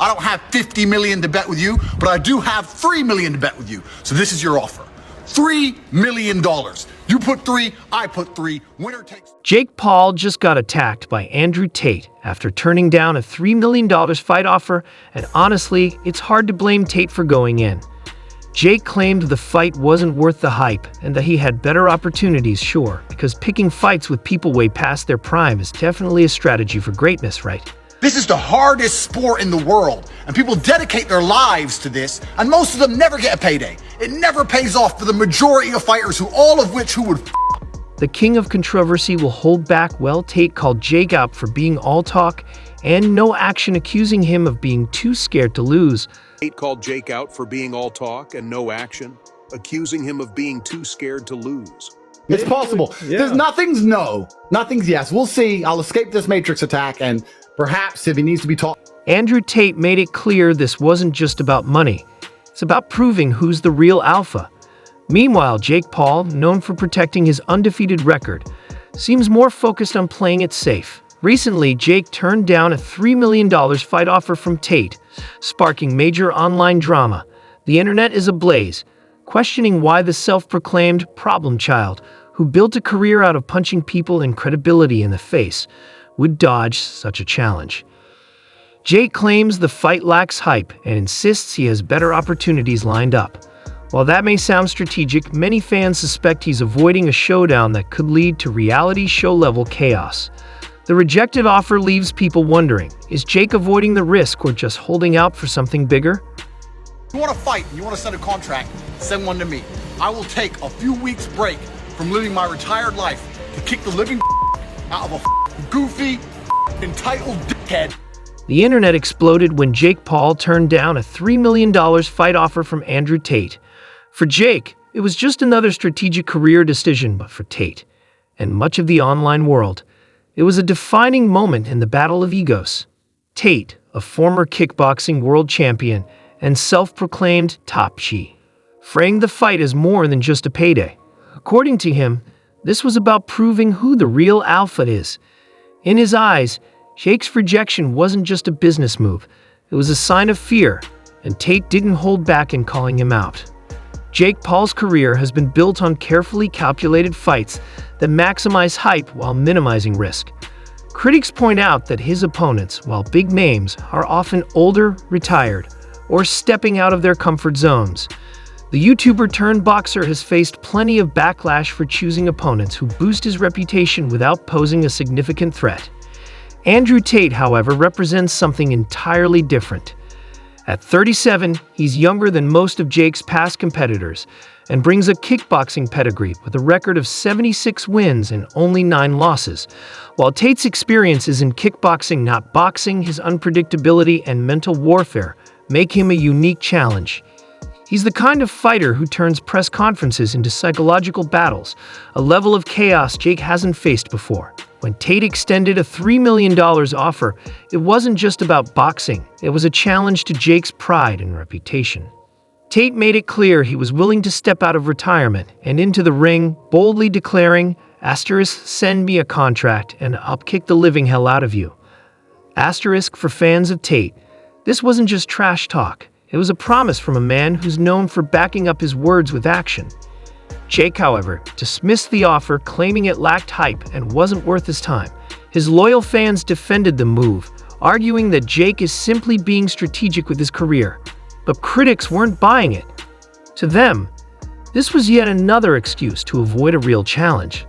I don't have 50 million to bet with you, but I do have 3 million to bet with you. So this is your offer. $3 million. You put 3, I put 3. Winner takes... Jake Paul just got attacked by Andrew Tate after turning down a $3 million fight offer, and honestly, it's hard to blame Tate for going in. Jake claimed the fight wasn't worth the hype and that he had better opportunities, sure, because picking fights with people way past their prime is definitely a strategy for greatness, right? This is the hardest sport in the world, and people dedicate their lives to this, and most of them never get a payday. It never pays off for the majority of fighters, who would The king of controversy will hold back. Well, Tate called Jake out for being all talk and no action, accusing him of being too scared to lose. Tate called Jake out for being all talk and no action, accusing him of being too scared to lose. It's possible. Yeah. Nothing's no. Nothing's yes. We'll see. I'll escape this Matrix attack, and perhaps if he needs to be taught... Andrew Tate made it clear this wasn't just about money. It's about proving who's the real alpha. Meanwhile, Jake Paul, known for protecting his undefeated record, seems more focused on playing it safe. Recently, Jake turned down a $3 million fight offer from Tate, sparking major online drama. The internet is ablaze, questioning why the self-proclaimed problem child, who built a career out of punching people and credibility in the face, would dodge such a challenge. Jake claims the fight lacks hype and insists he has better opportunities lined up. While that may sound strategic, many fans suspect he's avoiding a showdown that could lead to reality show-level chaos. The rejected offer leaves people wondering, is Jake avoiding the risk or just holding out for something bigger? You want to fight and you want to send a contract, send one to me. I will take a few weeks break from living my retired life to kick the living out of a goofy, entitled dickhead. The internet exploded when Jake Paul turned down a $3 million fight offer from Andrew Tate. For Jake, it was just another strategic career decision, but for Tate, and much of the online world, it was a defining moment in the battle of egos. Tate, a former kickboxing world champion and self-proclaimed top G, framed the fight as more than just a payday. According to him, this was about proving who the real alpha is. In his eyes, Jake's rejection wasn't just a business move, it was a sign of fear, and Tate didn't hold back in calling him out. Jake Paul's career has been built on carefully calculated fights that maximize hype while minimizing risk. Critics point out that his opponents, while big names, are often older, retired, or stepping out of their comfort zones. The YouTuber-turned-boxer has faced plenty of backlash for choosing opponents who boost his reputation without posing a significant threat. Andrew Tate, however, represents something entirely different. At 37, he's younger than most of Jake's past competitors and brings a kickboxing pedigree with a record of 76 wins and only 9 losses. While Tate's experience is in kickboxing, not boxing, his unpredictability and mental warfare make him a unique challenge. He's the kind of fighter who turns press conferences into psychological battles, a level of chaos Jake hasn't faced before. When Tate extended a $3 million offer, it wasn't just about boxing, it was a challenge to Jake's pride and reputation. Tate made it clear he was willing to step out of retirement and into the ring, boldly declaring, "Send me a contract and I'll kick the living hell out of you." For fans of Tate, this wasn't just trash talk, it was a promise from a man who's known for backing up his words with action. Jake, however, dismissed the offer, claiming it lacked hype and wasn't worth his time. His loyal fans defended the move, arguing that Jake is simply being strategic with his career. But critics weren't buying it. To them, this was yet another excuse to avoid a real challenge.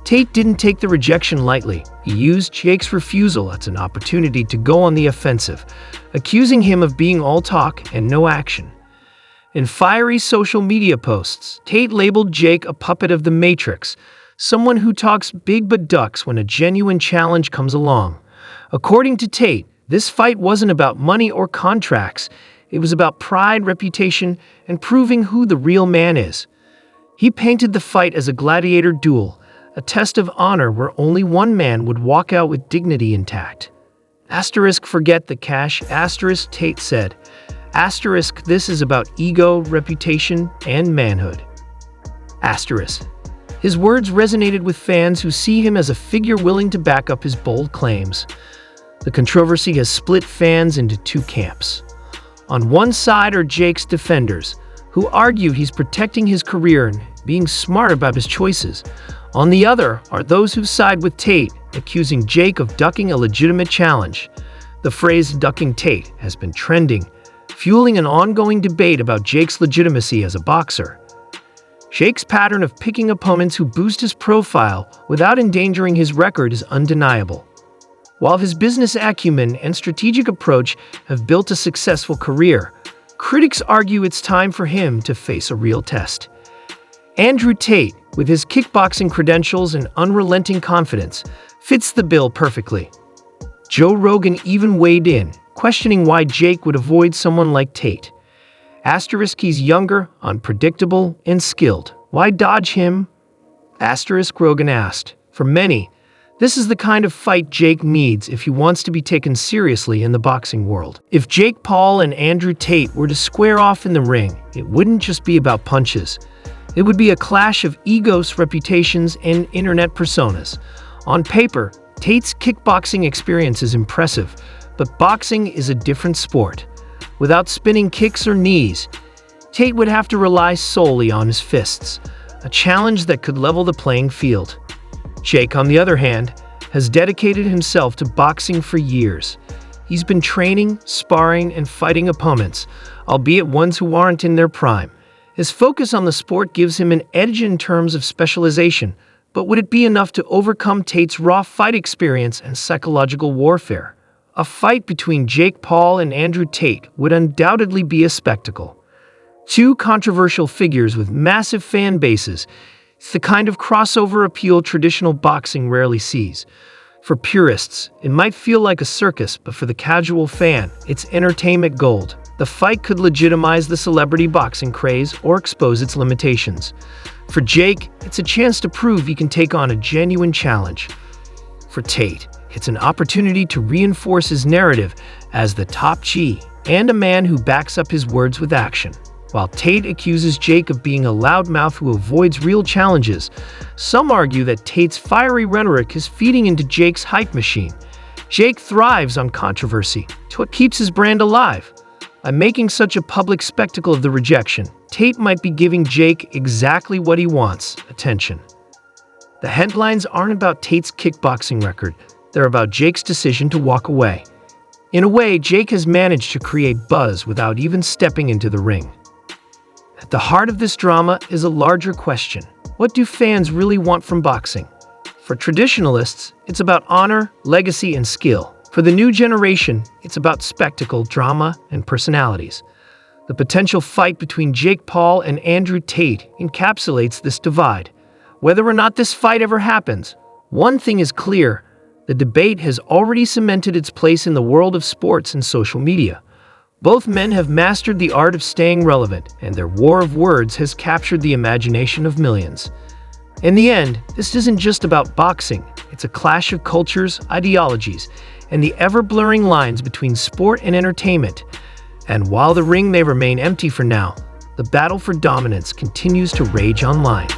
Tate didn't take the rejection lightly. He used Jake's refusal as an opportunity to go on the offensive, accusing him of being all talk and no action. In fiery social media posts, Tate labeled Jake a puppet of the Matrix, someone who talks big but ducks when a genuine challenge comes along. According to Tate, this fight wasn't about money or contracts. It was about pride, reputation, and proving who the real man is. He painted the fight as a gladiator duel, a test of honor where only one man would walk out with dignity intact. Forget the cash, Tate said. This is about ego, reputation, and manhood. His words resonated with fans who see him as a figure willing to back up his bold claims. The controversy has split fans into two camps. On one side are Jake's defenders, who argue he's protecting his career and being smart about his choices. On the other are those who side with Tate, accusing Jake of ducking a legitimate challenge. The phrase "ducking Tate" has been trending, fueling an ongoing debate about Jake's legitimacy as a boxer. Jake's pattern of picking opponents who boost his profile without endangering his record is undeniable. While his business acumen and strategic approach have built a successful career, critics argue it's time for him to face a real test. Andrew Tate, with his kickboxing credentials and unrelenting confidence, fits the bill perfectly. Joe Rogan even weighed in, questioning why Jake would avoid someone like Tate. Asterisk, he's younger, unpredictable, and skilled. Why dodge him? Asterisk, Rogan asked. For many, this is the kind of fight Jake needs if he wants to be taken seriously in the boxing world. If Jake Paul and Andrew Tate were to square off in the ring, it wouldn't just be about punches. It would be a clash of egos, reputations, and internet personas. On paper, Tate's kickboxing experience is impressive, but boxing is a different sport. Without spinning kicks or knees, Tate would have to rely solely on his fists, a challenge that could level the playing field. Jake, on the other hand, has dedicated himself to boxing for years. He's been training, sparring, and fighting opponents, albeit ones who aren't in their prime. His focus on the sport gives him an edge in terms of specialization, but would it be enough to overcome Tate's raw fight experience and psychological warfare? A fight between Jake Paul and Andrew Tate would undoubtedly be a spectacle. Two controversial figures with massive fan bases. It's the kind of crossover appeal traditional boxing rarely sees. For purists, it might feel like a circus, but for the casual fan, it's entertainment gold. The fight could legitimize the celebrity boxing craze or expose its limitations. For Jake, it's a chance to prove he can take on a genuine challenge. For Tate, it's an opportunity to reinforce his narrative as the top G and a man who backs up his words with action. While Tate accuses Jake of being a loudmouth who avoids real challenges, some argue that Tate's fiery rhetoric is feeding into Jake's hype machine. Jake thrives on controversy. It's what keeps his brand alive. By making such a public spectacle of the rejection, Tate might be giving Jake exactly what he wants: attention. The headlines aren't about Tate's kickboxing record. They're about Jake's decision to walk away. In a way, Jake has managed to create buzz without even stepping into the ring. At the heart of this drama is a larger question. What do fans really want from boxing? For traditionalists, it's about honor, legacy, and skill. For the new generation, it's about spectacle, drama, and personalities. The potential fight between Jake Paul and Andrew Tate encapsulates this divide. Whether or not this fight ever happens, one thing is clear: the debate has already cemented its place in the world of sports and social media. Both men have mastered the art of staying relevant, and their war of words has captured the imagination of millions. In the end, this isn't just about boxing. It's a clash of cultures, ideologies, and the ever-blurring lines between sport and entertainment. And while the ring may remain empty for now, the battle for dominance continues to rage online.